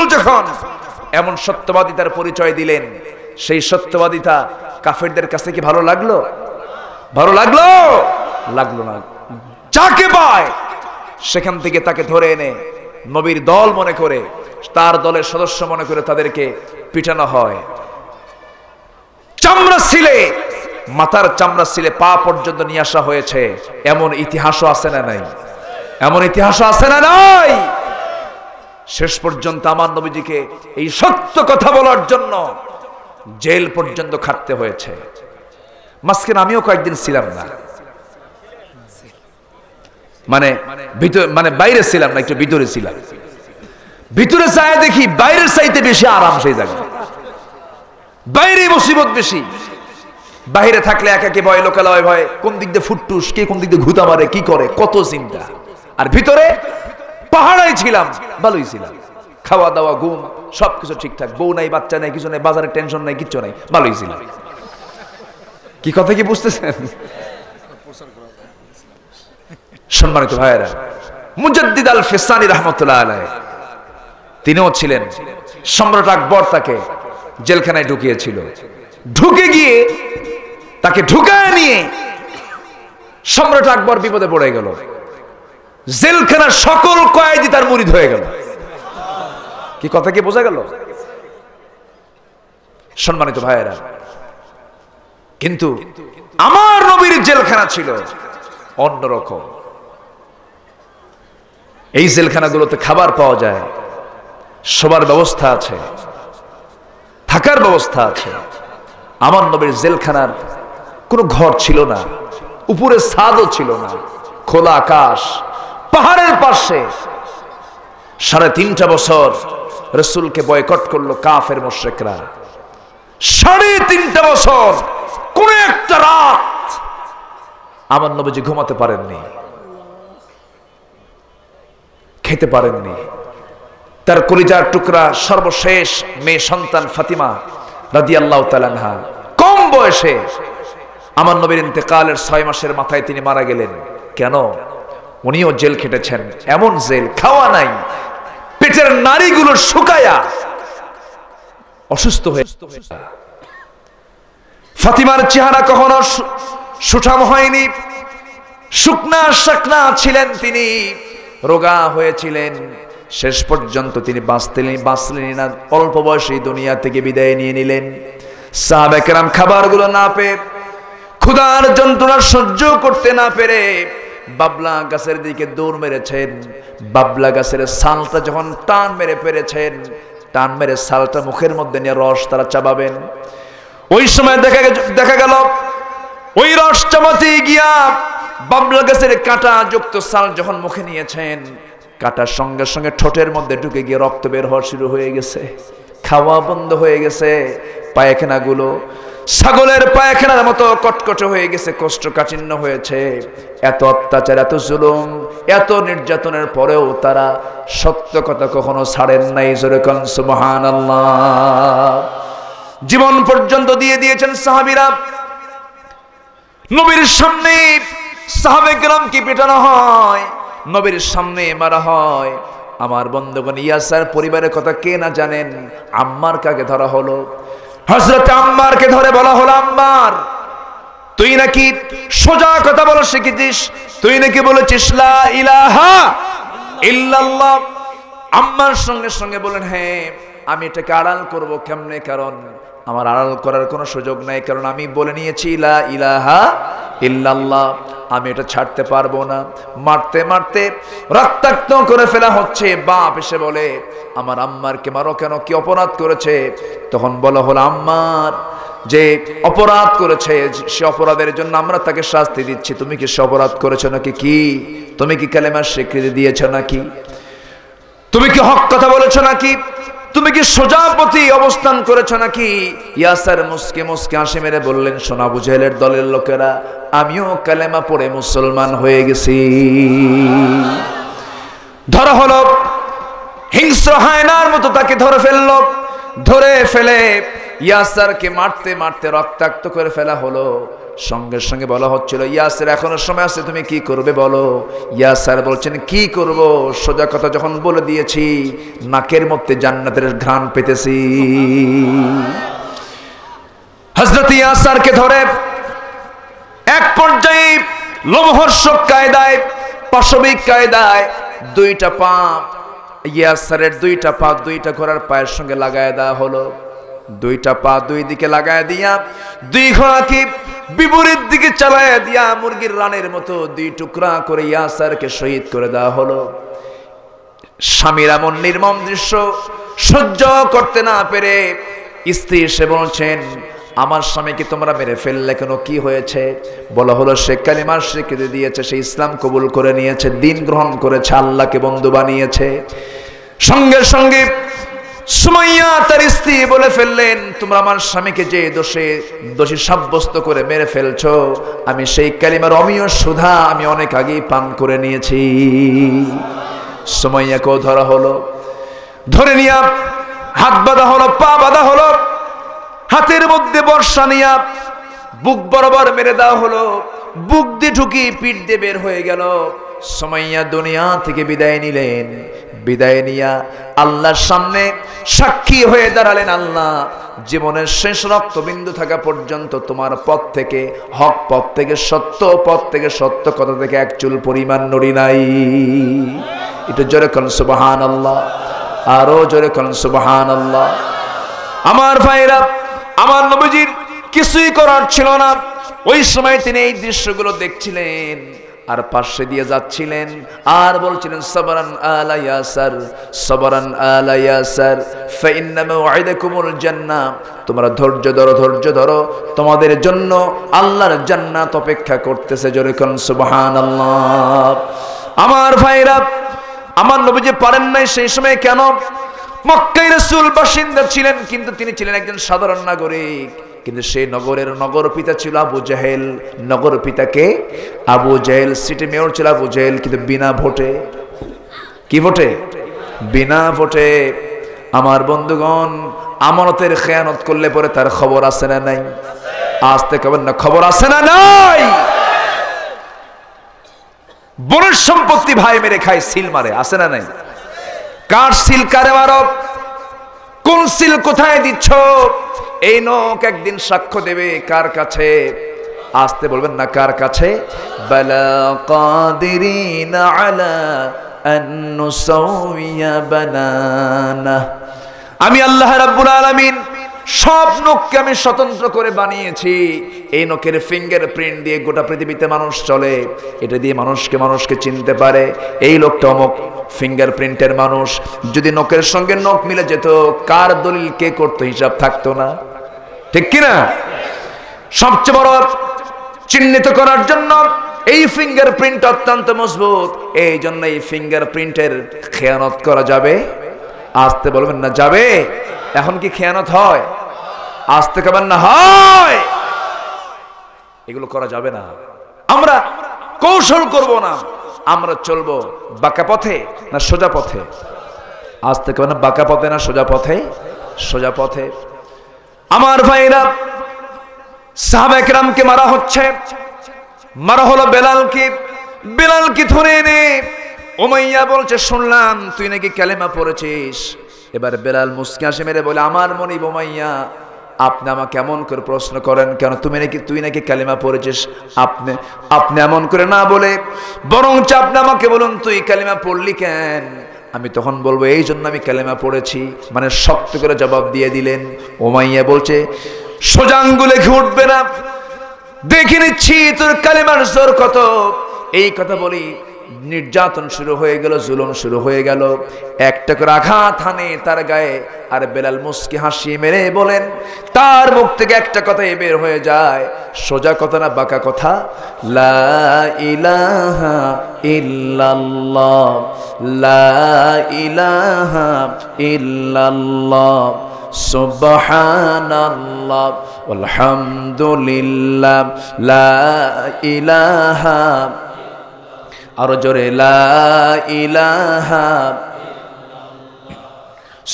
রাসূল যখন এমন সত্যবাদিতার পরিচয় দিলেন, সেই সত্যবাদিতা কাফেরদের কাছে কি ভালো লাগলো? ভালো লাগলো? লাগলো না। যাকে পায় সেখান থেকে তাকে ধরে এনে নবীর দল মনে করে, তার দলের সদস্য মনে করে তাদেরকে পিটানো হয়। চামড়া ছিলে, মাথার চামড়া ছিলে পা পর্যন্ত নিয়ে আসা হয়েছে। এমন ইতিহাসও আছে না নাই? এমন ইতিহাসও আছে না নাই? শেষ পর্যন্ত আমার নবীজিকে এই সত্য কথা বলার জন্য জেল পর্যন্ত খাটতে হয়েছে। মাঝখানে আমিও কয়েকদিন ছিলাম না, মানে বাইরে ছিলাম না, একটু ভিতরে ছিলাম। ভিতরে চাই দেখি বাইরের চাইতে বেশি আরাম সেই জায়গায়, বাইরে মুসিবত বেশি। বাইরে থাকলে একাকে ভয়, লোকালয় ভয়, কোন দিক দিয়ে ফুটটুস, কে কোন দিক দিয়ে ঘুতা মারে, কি করে, কত চিন্তা। আর ভিতরে পাহাড়াই ছিলাম, ভালোই ছিলাম, খাওয়া দাওয়া ঘুম সবকিছু ঠিকঠাক, বউ নাই, বাচ্চা নাই, কিছু নাই, বাজারের টেনশন নাই, কিচ্ছু নাই, ভালোই ছিলাম। কি কথা কি বুঝতেছেন? সম্মানিত ভাইয়েরা, মুজাদ্দিদ আল ফিসানি রাহমাতুল্লাহ আলাইহি তিনিও ছিলেন। সম্রাট আকবর তাকে জেলখানায় ঢুকিয়েছিল। ঢুকে গিয়ে তাকে ঢুকায় নিয়ে সম্রাট আকবর বিপদে পড়ে গেল। জেলখানার সকল কয়েদি তার মুরিদ হয়ে গেল। কি কথা কি বোঝা গেল? সম্মানিত ভাইয়েরা, কিন্তু আমার নবীর জেলখানা ছিল অন্যরকম। এই জেলখানাগুলোতে খাবার পাওয়া যায়, শোবার ব্যবস্থা আছে, থাকার ব্যবস্থা আছে। আমার নবীর জেলখানার কোনো ঘর ছিল না, উপরে ছাদও ছিল না, খোলা আকাশ, পাহাড়ের পাশে। 3.5 বছর রাসূলকে বয়কট করলো কাফের মুশরিকরা। 3.5 বছর কোন একটা রাত আমার নবীজি ঘুমাতে পারেননি, খেতে পারেননি। তার কলিজার টুকরা সর্বশেষ মেয়ে সন্তান ফাতিমা রাদিয়াল্লাহু তাআলা আনহা কম বয়সে আমার নবীর ইন্তেকালের 6 মাসের মাথায় তিনি মারা গেলেন। কেন? উনিও জেল খেটেছেন, এমন জেল, খাওয়া নাই, পেটের নাড়িগুলো শুকায়া অসুস্থ হয়ে। ফাতিমার চেহারা কখনো সুঠাম হয়নি, শুকনা শাকনা ছিলেন তিনি, রোগা হয়েছিলেন। শেষ পর্যন্ত তিনি বাঁচলেন না, অল্প বয়সে দুনিয়া থেকে বিদায় নিয়ে নিলেন। সাহাবায়ে কেরাম খাবারগুলো না পেয়ে, ক্ষুধার যন্ত্রণা সহ্য করতে না পেরে বাবলা গাছের দিকে দৌড় মেরেছেন। বাবলা গাছের ছালটা যখন টান মেরে পেরেছেন, টান মেরে ছালটা মুখের মধ্যে নিয়ে রস তারা চাবাবেন। ওই সময় দেখা গেল ওই রস চাবাতে গিয়া বাবলা গাছের কাঁটা যুক্ত ছাল যখন মুখে নিয়েছেন, কাটার সঙ্গে সঙ্গে ঠোঁটের মধ্যে ঢুকে গিয়ে রক্ত বের হওয়া শুরু হয়ে গেছে। খাওয়া বন্ধ হয়ে গেছে। পায়খানাগুলো ছাগলের পায়খানার মতো কটকটে হয়ে গেছে, কোষ্ঠকাঠিন্য হয়েছে। এত অত্যাচার, এত জুলুম, এত নির্যাতনের পরেও তারা সত্য কথা কখনো ছাড়েন নাই। জোরে কোন সুবহানাল্লাহ। জীবন পর্যন্ত দিয়ে দিয়েছেন সাহাবীরা। নবীর সামনে সাহাবে কেরামকে পেটানো হয়, নবীর সামনে মারা হয়। আমার বন্ধুগণ, ইয়াসার পরিবারের কথা কে না জানেন? আম্মার কাকে ধরা হলো? হযরত আম্মারকে ধরে বলা হলো, আম্মার তুই নাকি সোজা কথা বলা শিখেছিস, তুই নাকি বলেছিস লা ইলাহা ইল্লাল্লাহ। আম্মার সঙ্গে সঙ্গে বলেন, হ্যাঁ আমি এটাকে আড়াল করব কেমনে? কারণ আমার আড়াল করার কোনো সুযোগ নাই, কারণ আমি বলে নিয়েছি লা ইলাহা ইল্লাল্লাহ, আমি এটা ছাড়তে পারবো না। মারতে মারতে রক্তাক্ত করে ফেলা হচ্ছে। বাপ এসে বলে, আমার আম্মারকে মারো কেন? কি অপরাধ করেছে? তখন বলা হলো, আম্মার যে অপরাধ করেছে সে অপরাধের জন্য আমরা তাকে শাস্তি দিচ্ছি। তুমি কি সে অপরাধ করেছো নাকি? কি তুমি কি কালেমার স্বীকৃতি দিয়েছো নাকি? তুমি কি হক কথা বলেছো নাকি? তুমি কি সোজাপথে অবস্থান করেছো নাকি? ইয়াসার মুসকে মুসকে হাসি মেরে বললেন, শোনা আবু জাহেলের দলের লোকেরা, আমিও কালেমা পড়ে মুসলমান হয়ে গেছি। ধরা হলো, হিংস্র হায়নার মতো তাকে ধরে ফেললো। ধরে ফেলে ইয়াসারকে মারতে মারতে রক্তাক্ত করে ফেলা হলো। সঙ্গে সঙ্গে বলা হচ্ছিল, ইয়াসির এখনো সময় আছে, তুমি কি করবে বলো। ইয়াসির বলছেন, কি করব, সোজা কথা যখন বলে দিয়েছি, নাকের মধ্যে জান্নাতের ঘ্রাণ পেতেছি। হযরত ইয়াসিরকে ধরে এক পর্যায়ে লোমহর্ষক কায়দায়, পাশবিক কায়দায় দুইটা পা, ইয়াসিরের দুইটা পা দুইটা ঘোড়ার পায়ের সঙ্গে লাগায় দেওয়া হলো। দুইটা পা দুই দিকে লাগায় দিয়া দুই ঘোড়াকে বিপরীত দিকে চালায় দিয়া মুরগির রানের মতো দুই টুকরা করে ইয়াসিরকে শহীদ করে দেওয়া হলো। স্বামীর এমন নির্মম দৃশ্য সহ্য করতে না পেরে স্ত্রী এসে বলছেন, আমার স্বামীকে তোমরা মেরে ফেললে কেন, কি হয়েছে? বলা হলো, সে কালিমার স্বীকৃতি দিয়েছে, সে ইসলাম কবুল করে নিয়েছে, দিন গ্রহণ করেছে, আল্লাহকে বন্ধু বানিয়েছে। সঙ্গে সঙ্গে সুমাইয়া তার স্ত্রী বলে ফেললেন, তোমরা আমার স্বামীকে যে দোষী সাব্যস্ত করে মেরে ফেলছো, আমি সেই কালিমার অমীয় সুধা আমি অনেক আগেই পান করে নিয়েছি। সুমাইয়াকেও ধরা হলো, ধরে নিয়ে হাত বাঁধা হলো, পা বাঁধা হলো, হাতের মধ্যে বর্ষা নিয়া বুক বরাবর মেরে দেওয়া হলো, বুক দিয়ে ঢুকি পিঠ দিয়ে বের হয়ে গেল। সুমাইয়া দুনিয়া থেকে বিদায় নিলেন। বিদায় নিয়া আল্লাহর সামনে সাক্ষী হয়ে দাঁড়ালেন, আল্লাহ, জীবনের শেষ রক্তবিন্দু থাকা পর্যন্ত তোমার পথ থেকে, হক পথ থেকে, সত্য পথ থেকে, সত্য কথা থেকে এক চুল পরিমাণ নড়ি নাই। একটু জোরে কোন সুবহানাল্লাহ, আরো জোরে কোন সুবহানাল্লাহ। আমার ভাইরা, আমার নবীজির কিছুই করার ছিল না। ওই সময় তিনি এই দৃশ্যগুলো দেখছিলেন আর পাশে দিয়ে যাচ্ছিলেন আর বলছিলেন, সাবরান আলা ইয়াসির, সাবরান আলা ইয়াসির, ফাইন্না মাওইদাকুমুল জান্নাহ, তোমরা ধৈর্য ধরো, ধৈর্য ধরো, তোমাদের জন্য আল্লাহর জান্নাত অপেক্ষা করতেছে। জোরে কোন সুবহানাল্লাহ। আমার ভাইরা, আমার নবীজি পারেন নাই সেই সময়। কেন? মক্কায় রাসূল বাসিন্দা ছিলেন, কিন্তু তিনি ছিলেন একজন সাধারণ নাগরিক। কিন্তু সেই নগরের নগর পিতা ছিল আবু জাহেল। নগর পিতাকে আবু জাহেল, সিটি মেয়র ছিল আবু জাহেল, কিন্তু বিনা ভোটে। কি ভোটে? বিনা ভোটে। আমার বন্ধুগণ, আমানতের খেয়ানত করলে পরে তার খবর আছে না নাই? আজ থেকে না, খবর আছে না নাই? বোনের সম্পত্তি ভাই মেরে খায়, সিল মারে, আছে না নাই? কার সিল কারে মারো, কোন সিল কোথায় দিচ্ছ, এই নখ একদিন সাক্ষ্য দেবে। কার কাছে? আসতে বলবেন না, কার কাছে? বালা কাদিরিনা আলা আন নুসাউইয়া বানানা। আমি আল্লাহ রাব্বুল আলামিন সব নখকে আমি স্বতন্ত্র করে বানিয়েছি। এই নখের ফিঙ্গার প্রিন্ট দিয়ে গোটা পৃথিবীতে মানুষ চলে। এটা দিয়ে মানুষকে চিনতে পারে, এই লোকটা অমুক ফিঙ্গার প্রিন্টের মানুষ। যদি নখের সঙ্গে নখ মিলে যেত, কার দলিল কে করতো হিসাব থাকতো না, ঠিক কিনা? সবচেয়ে বড় চিহ্নিত করার জন্য এই ফিঙ্গার প্রিন্ট অত্যন্ত মজবুত। এই জন্য এই ফিঙ্গার প্রিন্টের খেয়ানত করা যাবে? আসতে বলবেন না, যাবে? এখন কি খেয়ানত হয়? আসতে কেমন না হয়? এগুলো করা যাবে না। আমরা কৌশল করব না, আমরা চলবো বাঁকা পথে না সোজা পথে? আসতে কেমন না, বাঁকা পথে না সোজা পথে? সোজা পথে। আমার ভাইরা, সাহাবায়ে কেরামকে মারা হচ্ছে। মারা হলো বেলালকে। বেলালকে ধরে এনে উমাইয়া বলছে, শুনলাম তুই নাকি কালেমা পড়েছিস। এবার বেলাল মুস্কি হাসি মেরে বলে, আমার মনিব উমাইয়া, আপনি আমাকে এমন করে প্রশ্ন করেন কেন? তুই নাকি কালেমা পড়েছিস? আপনি এমন করে না বলে বরঞ্চ আপনি আমাকে বলুন, তুই কালেমা পড়লি কেন? আমি তখন বলবো, এই জন্য আমি কালেমা পড়েছি। মানে শক্ত করে জবাব দিয়ে দিলেন। উমাইয়া বলছে, সোজা আঙ্গুলে ঘি উঠবে না, দেখে নিচ্ছি তোর কালেমার জোর কত। এই কথা বলি নির্যাতন শুরু হয়ে গেল, জুলুম শুরু হয়ে গেল। একটা করে আঘাত হানে তার গায়ে। আর বেলাল মুস্কি হাসি মেরে বলেন, তার মুখ থেকে একটা কথাই বের হয়ে যায়, সোজা কথা না বাঁকা কথা, লা ইলাহা ইল্লাল্লাহ, লা ইলাহা ইল্লাল্লাহ, সুবহানাল্লাহ আলহামদুলিল্লাহ, লা ইলাহা, আরো জোরে, লা ইলাহা,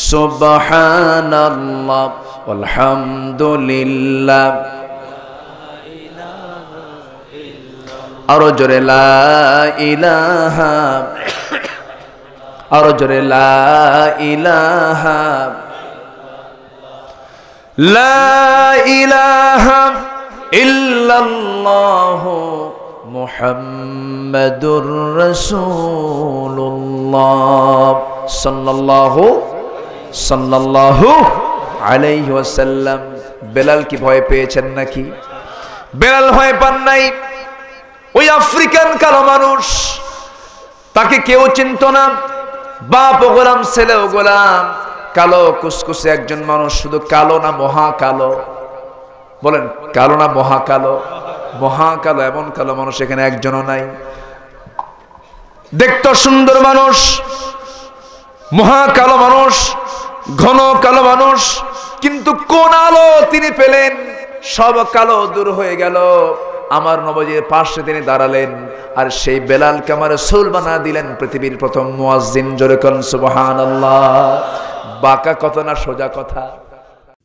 সুবহানাল্লাহ আলহামদুলিল্লাহ, আরো জোরে লা ইলাহা, আরো জোরে লা ইলাহা, লা ইলাহা ইল্লাল্লাহু মুহাম্মাদুর রাসূলুল্লাহ সাল্লাল্লাহু আলাইহি ওয়াসাল্লাম। বেলাল কি ভয় পেয়েছেন নাকি? বেলাল ভয় পান নাই। ওই আফ্রিকান কালো মানুষ, তাকে কেউ চিনত না, বাপ ও গোলাম, ছেলে ও গোলাম, কালো কুসকুসে একজন মানুষ। শুধু কালো না মহাকালো? বলেন কালো না মহাকালো? মহাকালো। এমন কালো মানুষ এখানে একজনও নাই। দেখতে সুন্দর মানুষ, মহাকালো মানুষ, ঘন কালো মানুষ, কিন্তু কোন আলো তিনি পেলেন? সব কালো দূর হয়ে গেল, আমার নবীর পাশে তিনি দাঁড়ালেন, আর সেই বেলালকে আমার রাসূল বানা দিলেন পৃথিবীর প্রথম মুয়াজ্জিন। জোরে কোন সুবহানাল্লাহ। বাঁকা কথা না সোজা কথা?